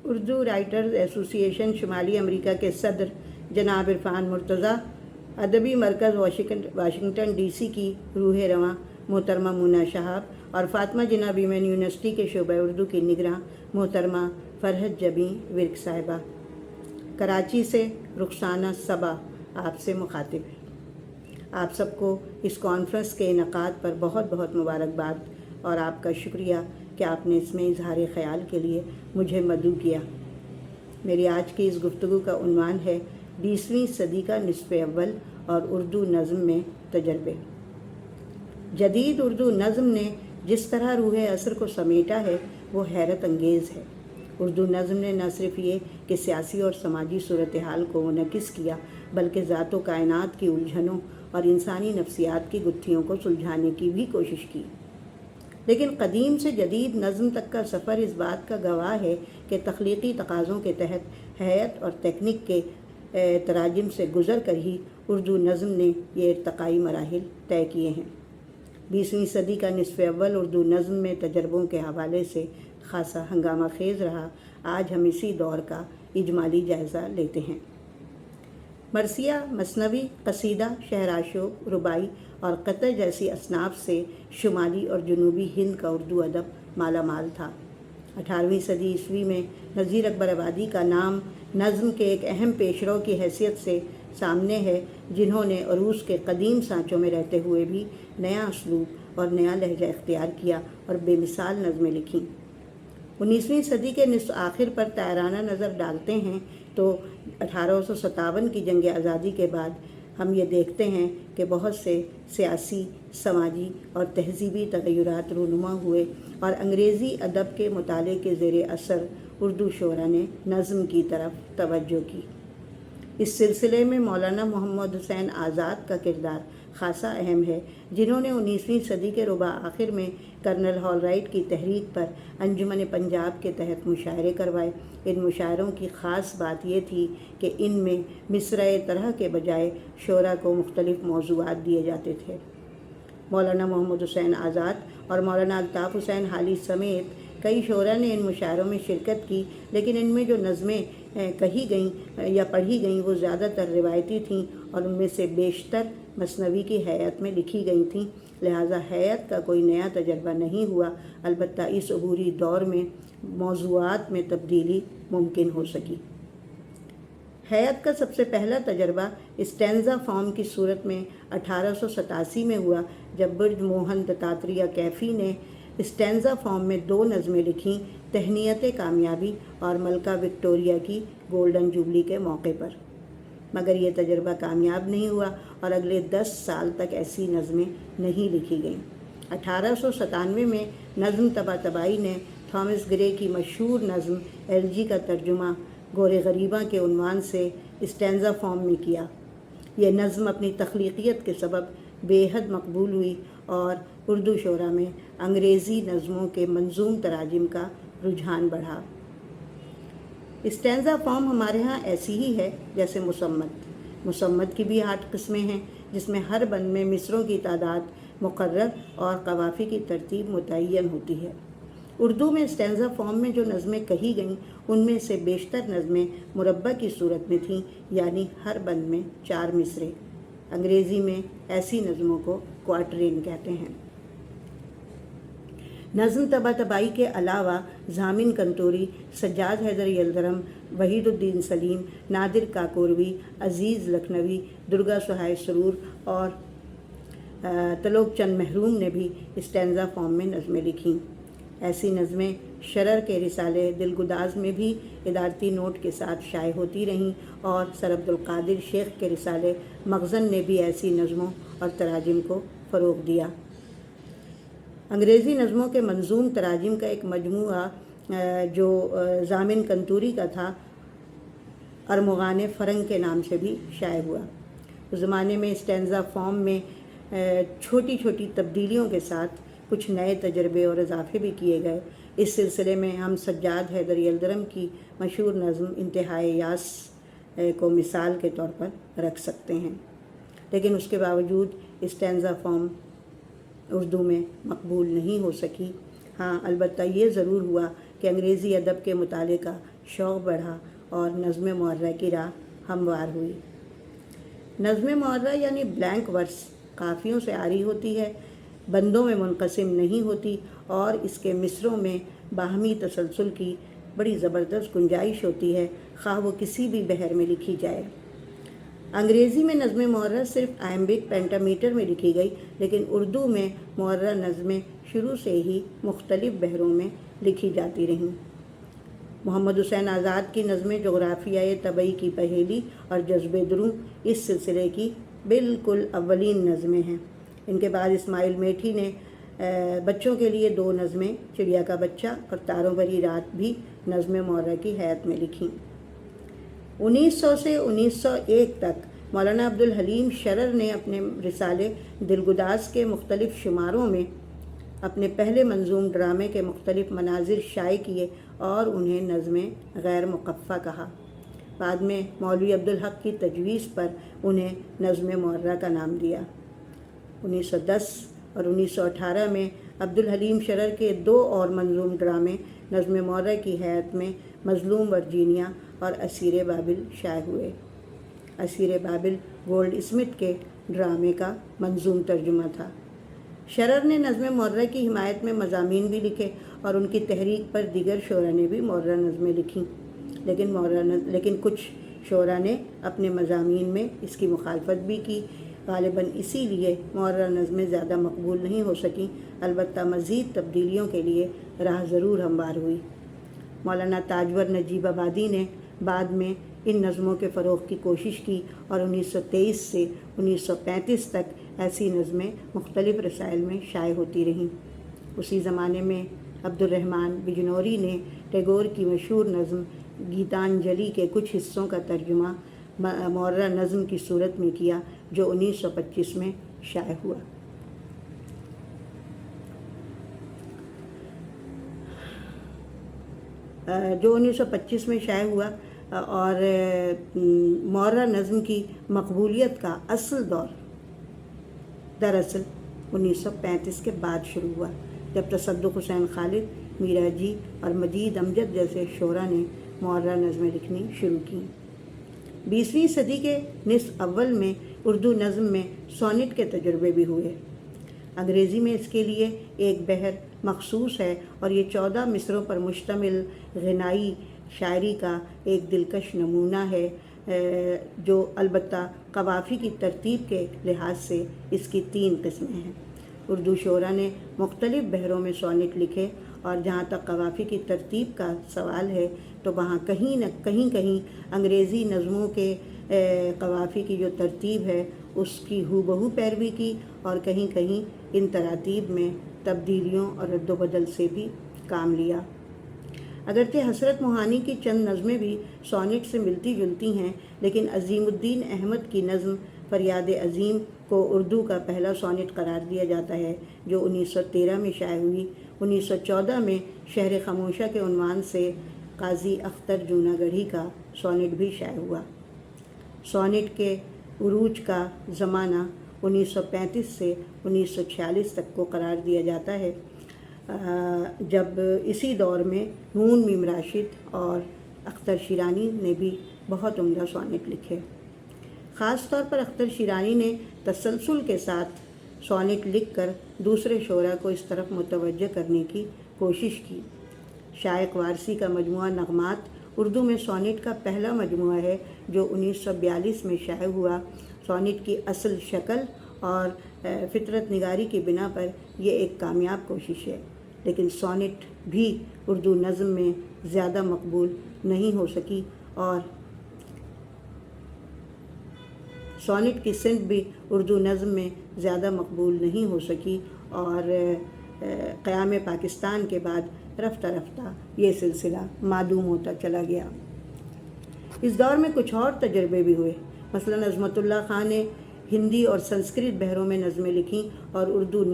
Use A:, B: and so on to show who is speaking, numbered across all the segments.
A: Urdu writers ایسوسی ایشن شمالی امریکہ کے صدر جناب عرفان مرتضیٰ، ادبی مرکز واشنگٹن ڈی سی کی روح رواں محترمہ مونا شہاب اور فاطمہ جناح ویمن یونیورسٹی کے شعبہ اردو کی نگراں محترمہ فرحت جبیں ورک صاحبہ، کراچی سے رخسانہ صبا آپ سے مخاطب ہے۔ آپ سب کو اس کانفرنس کے انعقاد پر بہت بہت مبارکباد اور آپ کا شکریہ کہ آپ نے اس میں اظہار خیال کے لیے مجھے مدعو کیا۔ میری آج کی اس گفتگو کا عنوان ہے 20ویں صدی کا نصف اول اور اردو نظم میں تجربے۔ جدید اردو نظم نے جس طرح روح عصر کو سمیٹا ہے وہ حیرت انگیز ہے۔ اردو نظم نے نہ صرف یہ کہ سیاسی اور سماجی صورتحال کو منعکس کیا بلکہ ذات و کائنات کی الجھنوں اور انسانی نفسیات کی گتھیوں کو سلجھانے کی بھی کوشش کی۔ لیکن قدیم سے جدید نظم تک کا سفر اس بات کا گواہ ہے کہ تخلیقی تقاضوں کے تحت حیت اور تکنیک کے تراجم سے گزر کر ہی اردو نظم نے یہ ارتقائی مراحل طے کیے ہیں۔ 20ویں صدی کا نصف اول اردو نظم میں تجربوں کے حوالے سے خاصا ہنگامہ خیز رہا۔ آج ہم اسی دور کا اجمالی جائزہ لیتے ہیں۔ مرثیہ، مثنوی، قصیدہ، شعراشو، رباعی اور قطع جیسی اصناف سے شمالی اور جنوبی ہند کا اردو ادب مالا مال تھا۔ 18ویں صدی عیسوی میں نذیر اکبر آبادی کا نام نظم کے ایک اہم پیشرو کی حیثیت سے سامنے ہے، جنہوں نے عروض کے قدیم سانچوں میں رہتے ہوئے بھی نیا اسلوب اور نیا لہجہ اختیار کیا اور بے مثال نظمیں لکھیں۔ 19ویں صدی کے نصف آخر پر طائرانہ نظر ڈالتے ہیں تو 1857 کی جنگ آزادی کے بعد ہم یہ دیکھتے ہیں کہ بہت سے سیاسی، سماجی اور تہذیبی تغیرات رونما ہوئے اور انگریزی ادب کے مطالعے کے زیر اثر اردو شعراء نے نظم کی طرف توجہ کی۔ اس سلسلے میں مولانا محمد حسین آزاد کا کردار خاصا اہم ہے، جنہوں نے 19ویں صدی کے ربع آخر میں کرنل ہال رائٹ کی تحریک پر انجمن پنجاب کے تحت مشاعرے کروائے۔ ان مشاعروں کی خاص بات یہ تھی کہ ان میں مصرعِ طرح کے بجائے شعراء کو مختلف موضوعات دیے جاتے تھے۔ مولانا محمد حسین آزاد اور مولانا الطاف حسین حالی سمیت کئی شعراء نے ان مشاعروں میں شرکت کی، لیکن ان میں جو نظمیں کہی گئیں یا پڑھی گئیں وہ زیادہ تر روایتی تھیں اور ان میں سے بیشتر مثنوی کی ہیئت میں لکھی گئی تھیں، لہٰذا ہیئت کا کوئی نیا تجربہ نہیں ہوا۔ البتہ اس عبوری دور میں موضوعات میں تبدیلی ممکن ہو سکی۔ ہیئت کا سب سے پہلا تجربہ اسٹینزا فارم کی صورت میں 1887 میں ہوا، جب برج موہن دتاتریہ کیفی نے اسٹینزا فارم میں 2 نظمیں لکھیں، تہنیت کامیابی اور ملکہ وکٹوریہ کی گولڈن جوبلی کے موقع پر۔ مگر یہ تجربہ کامیاب نہیں ہوا اور اگلے 10 سال تک ایسی نظمیں نہیں لکھی گئیں۔ 1897 میں نظم طباطبائی نے تھامس گرے کی مشہور نظم ایلجی کا ترجمہ گورے غریباں کے عنوان سے اسٹینزا فارم میں کیا۔ یہ نظم اپنی تخلیقیت کے سبب بے حد مقبول ہوئی اور اردو شعراء میں انگریزی نظموں کے منظوم تراجم کا رجحان بڑھا۔ اسٹینزا فارم ہمارے ہاں ایسی ہی ہے جیسے مصمت کی بھی 8 قسمیں ہیں، جس میں ہر بند میں مصروں کی تعداد مقرر اور قوافی کی ترتیب متعین ہوتی ہے۔ اردو میں اسٹینزا فارم میں جو نظمیں کہی گئیں ان میں سے بیشتر نظمیں مربع کی صورت میں تھیں، یعنی ہر بند میں 4 مصرے۔ انگریزی میں ایسی نظموں کو کوارٹرین کہتے ہیں۔ نظم طباطبائی کے علاوہ ضامن کنتوری، سجاد حیدر یلدرم، وحید الدین سلیم، نادر کاکوروی، عزیز لکھنوی، درگا سہائے سرور اور تلوک چند محروم نے بھی اسٹینزا فارم میں نظمیں لکھیں۔ ایسی نظمیں شرر کے رسالے دلگداز میں بھی ادارتی نوٹ کے ساتھ شائع ہوتی رہیں اور سر عبدالقادر شیخ کے رسالے مخزن نے بھی ایسی نظموں اور تراجم کو فروغ دیا۔ انگریزی نظموں کے منظوم تراجم کا ایک مجموعہ جو ضامن کنتوری کا تھا، ارمغان فرنگ کے نام سے بھی شائع ہوا۔ اس زمانے میں اسٹینزا فارم میں چھوٹی چھوٹی تبدیلیوں کے ساتھ کچھ نئے تجربے اور اضافے بھی کیے گئے۔ اس سلسلے میں ہم سجاد حیدر یلدرم کی مشہور نظم انتہائے یاس کو مثال کے طور پر رکھ سکتے ہیں، لیکن اس کے باوجود اسٹینزا فارم اردو میں مقبول نہیں ہو سکی۔ ہاں، البتہ یہ ضرور ہوا کہ انگریزی ادب کے مطالعے کا شوق بڑھا اور نظم معرہ کی راہ ہموار ہوئی۔ نظم معرہ یعنی بلینک ورس قافیوں سے عاری ہوتی ہے، بندوں میں منقسم نہیں ہوتی اور اس کے مصروں میں باہمی تسلسل کی بڑی زبردست گنجائش ہوتی ہے، خواہ وہ کسی بھی بحر میں لکھی جائے۔ انگریزی میں نظم معرہ صرف آئمبک پینٹامیٹر میں لکھی گئی، لیکن اردو میں معرہ نظمیں شروع سے ہی مختلف بحروں میں لکھی جاتی رہیں۔ محمد حسین آزاد کی نظمیں جغرافیۂ طبعی کی پہیلی اور جذب دروں اس سلسلے کی بالکل اولین نظمیں ہیں۔ ان کے بعد اسماعیل میٹھی نے بچوں کے لیے 2 نظمیں چڑیا کا بچہ اور تاروں بھری رات بھی نظم معرہ کی حیات میں لکھیں۔ 1900 سے 1901 تک مولانا عبدالحلیم شرر نے اپنے رسالے دلگداز کے مختلف شماروں میں اپنے پہلے منظوم ڈرامے کے مختلف مناظر شائع کیے اور انہیں نظمیں غیر مقفع کہا۔ بعد میں مولوی عبدالحق کی تجویز پر انہیں نظم معرہ کا نام دیا۔ 1910 اور 1918 میں عبدالحلیم شرر کے 2 اور منظوم ڈرامے نظم معرہ کی حیات میں مظلوم ورجینیا اور اسیر بابل شائع ہوئے۔ اسیر بابل گولڈ اسمتھ کے ڈرامے کا منظوم ترجمہ تھا۔ شرر نے نظم معرہ کی حمایت میں مضامین بھی لکھے اور ان کی تحریک پر دیگر شعراء نے بھی معرہ نظمیں لکھیں، لیکن کچھ شعراء نے اپنے مضامین میں اس کی مخالفت بھی کی۔ غالباً اسی لیے معرہ نظمیں زیادہ مقبول نہیں ہو سکیں، البتہ مزید تبدیلیوں کے لیے راہ ضرور ہموار ہوئی۔ مولانا تاجور نجیب آبادی نے بعد میں ان نظموں کے فروغ کی کوشش کی اور 1923 سے 1935 تک ایسی نظمیں مختلف رسائل میں شائع ہوتی رہیں۔ اسی زمانے میں عبد الرحمن بجنوری نے ٹیگور کی مشہور نظم گیتانجلی کے کچھ حصوں کا ترجمہ معرہ نظم کی صورت میں کیا، جو 1925 میں شائع ہوا۔ اور معرہ نظم کی مقبولیت کا اصل دور دراصل 1935 کے بعد شروع ہوا، جب تصدق حسین خالد، میرا جی اور مجید امجد جیسے شعراء نے معرہ نظمیں لکھنی شروع کیں۔ 20ویں صدی کے نصف اول میں اردو نظم میں سونٹ کے تجربے بھی ہوئے۔ انگریزی میں اس کے لیے ایک بحر مخصوص ہے اور یہ 14 مصروں پر مشتمل غنائی شاعری کا ایک دلکش نمونہ ہے، جو البتہ قوافی کی ترتیب کے لحاظ سے اس کی 3 قسمیں ہیں۔ اردو شعراء نے مختلف بحروں میں سونٹ لکھے اور جہاں تک قوافی کی ترتیب کا سوال ہے تو وہاں کہیں نہ کہیں انگریزی نظموں کے قوافی کی جو ترتیب ہے اس کی ہو بہو پیروی کی اور کہیں ان تراتیب میں تبدیلیوں اور رد و بدل سے بھی کام لیا۔ اگرچہ حسرت موہانی کی چند نظمیں بھی سونٹ سے ملتی جلتی ہیں، لیکن عظیم الدین احمد کی نظم فریاد عظیم کو اردو کا پہلا سونٹ قرار دیا جاتا ہے، جو 1913 میں شائع ہوئی۔ 1914 میں شہر خاموشہ کے عنوان سے قاضی اختر جوناگڑھی کا سونٹ بھی شائع ہوا۔ سونٹ کے عروج کا زمانہ 1935 سے 1946 تک کو قرار دیا جاتا ہے، جب اسی دور میں نون میم راشد اور اختر شیرانی نے بھی بہت عمدہ سونٹ لکھے۔ خاص طور پر اختر شیرانی نے تسلسل کے ساتھ سونٹ لکھ کر دوسرے شعراء کو اس طرف متوجہ کرنے کی کوشش کی۔ شائق وارسی کا مجموعہ نغمات اردو میں سونٹ کا پہلا مجموعہ ہے، جو 1942 میں شائع ہوا۔ سونٹ کی اصل شکل اور فطرت نگاری کی بنا پر یہ ایک کامیاب کوشش ہے، لیکن سونٹ بھی اردو نظم میں زیادہ مقبول نہیں ہو سکی اور سونٹ کی صنف بھی اردو نظم میں زیادہ مقبول نہیں ہو سکی اور قیام پاکستان کے بعد رفتہ رفتہ یہ سلسلہ معدوم ہوتا چلا گیا۔ اس دور میں کچھ اور تجربے بھی ہوئے۔ مثلاً عظمت اللہ خان نے ہندی اور سنسکرت بحروں میں نظمیں لکھیں اور اردو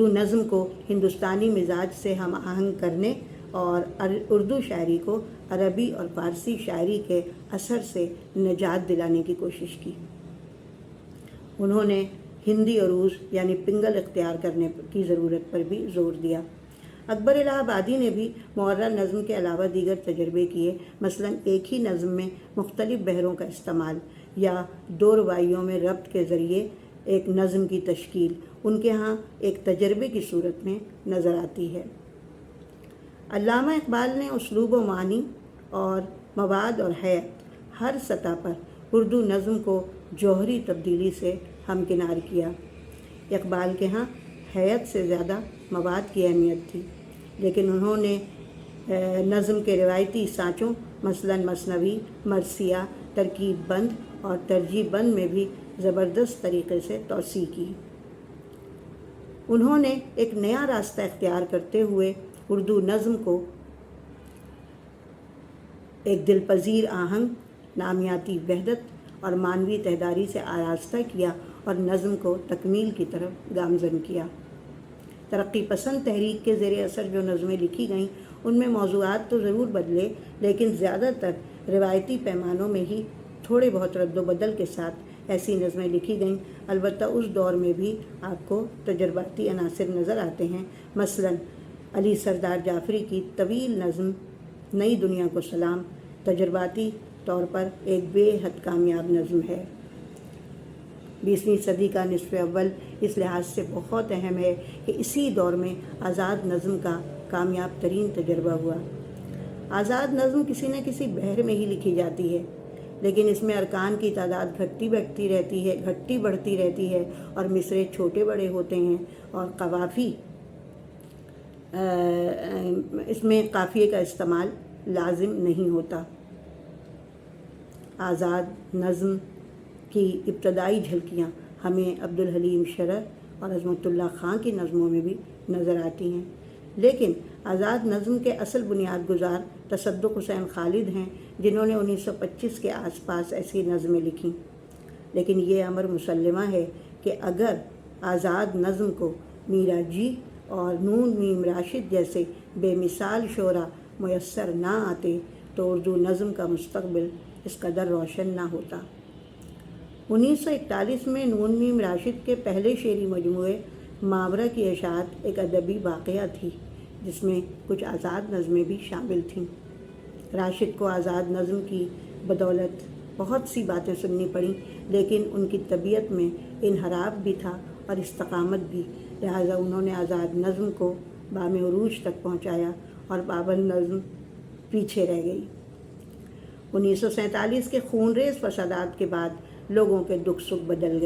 A: نظم کو ہندوستانی مزاج سے ہم آہنگ کرنے اور اردو شاعری کو عربی اور فارسی شاعری کے اثر سے نجات دلانے کی کوشش کی۔ انہوں نے ہندی عروض یعنی پنگل اختیار کرنے کی ضرورت پر بھی زور دیا۔ اکبر الہ آبادی نے بھی معرہ نظم کے علاوہ دیگر تجربے کیے، مثلاً ایک ہی نظم میں مختلف بحروں کا استعمال یا دو روائیوں میں ربط کے ذریعے ایک نظم کی تشکیل ان کے ہاں ایک تجربے کی صورت میں نظر آتی ہے۔ علامہ اقبال نے اسلوب و معنی اور مواد اور حیت ہر سطح پر اردو نظم کو جوہری تبدیلی سے ہمکنار کیا۔ اقبال کے ہاں حیت سے زیادہ مواد کی اہمیت تھی، لیکن انہوں نے نظم کے روایتی سانچوں مثلاً مثنوی، مرثیہ، ترکیب بند اور ترجیح بند میں بھی زبردست طریقے سے توسیع کی۔ انہوں نے ایک نیا راستہ اختیار کرتے ہوئے اردو نظم کو ایک دلپذیر آہنگ، نامیاتی وحدت اور معنوی تہداری سے آراستہ کیا اور نظم کو تکمیل کی طرف گامزن کیا۔ ترقی پسند تحریک کے زیر اثر جو نظمیں لکھی گئیں ان میں موضوعات تو ضرور بدلے، لیکن زیادہ تر روایتی پیمانوں میں ہی تھوڑے بہت رد و بدل کے ساتھ ایسی نظمیں لکھی گئیں۔ البتہ اس دور میں بھی آپ کو تجرباتی عناصر نظر آتے ہیں، مثلاً علی سردار جعفری کی طویل نظم نئی دنیا کو سلام تجرباتی طور پر ایک بے حد کامیاب نظم ہے۔ 20ویں صدی کا نصف اول اس لحاظ سے بہت اہم ہے کہ اسی دور میں آزاد نظم کا کامیاب ترین تجربہ ہوا۔ آزاد نظم کسی نہ کسی بحر میں ہی لکھی جاتی ہے، لیکن اس میں ارکان کی تعداد گھٹتی بڑھتی رہتی ہے اور مصرعے چھوٹے بڑے ہوتے ہیں اور قوافی اس میں قافیے کا استعمال لازم نہیں ہوتا۔ آزاد نظم کی ابتدائی جھلکیاں ہمیں عبدالحلیم شرر اور عظمت اللہ خان کی نظموں میں بھی نظر آتی ہیں، لیکن آزاد نظم کے اصل بنیاد گزار تصدق حسین خالد ہیں، جنہوں نے 1925 کے آس پاس ایسی نظمیں لکھیں۔ لیکن یہ امر مسلمہ ہے کہ اگر آزاد نظم کو میرا جی اور نون میم راشد جیسے بے مثال شعراء میسر نہ آتے تو اردو نظم کا مستقبل اس قدر روشن نہ ہوتا۔ 1941 میں نون میم راشد کے پہلے شعری مجموعے ماورا کی اشاعت ایک ادبی واقعہ تھی، جس میں کچھ آزاد نظمیں بھی شامل تھیں۔ راشد کو آزاد نظم کی بدولت بہت سی باتیں سننی پڑیں، لیکن ان کی طبیعت میں انحراف بھی تھا اور استقامت بھی، لہٰذا انہوں نے آزاد نظم کو بام عروج تک پہنچایا اور پابند نظم پیچھے رہ گئی۔ 1947 کے خونریز فسادات کے بعد لوگوں کے دکھ سکھ بدل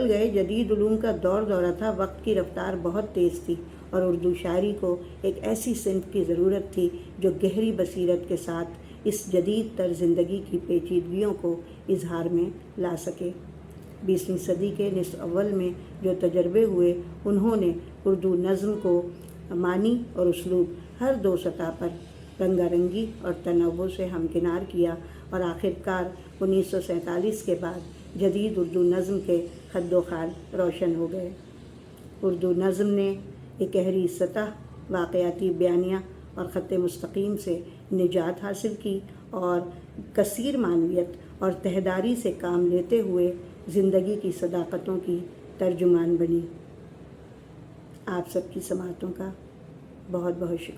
A: گئے۔ جدید علوم کا دورہ تھا، وقت کی رفتار بہت تیز تھی اور اردو شاعری کو ایک ایسی صنف کی ضرورت تھی جو گہری بصیرت کے ساتھ اس جدید تر زندگی کی پیچیدگیوں کو اظہار میں لا سکے۔ 20ویں صدی کے نصف اول میں جو تجربے ہوئے، انہوں نے اردو نظم کو معنی اور اسلوب ہر دو سطح پر رنگا رنگی اور تنوع سے ہمکنار کیا اور آخرکار 1947 کے بعد جدید اردو نظم کے خد و خال روشن ہو گئے۔ اردو نظم نے ایک گہری سطح، واقعاتی بیانیہ اور خط مستقیم سے نجات حاصل کی اور کثیر معنویت اور تہداری سے کام لیتے ہوئے زندگی کی صداقتوں کی ترجمان بنی۔ آپ سب کی سماعتوں کا بہت بہت شکریہ۔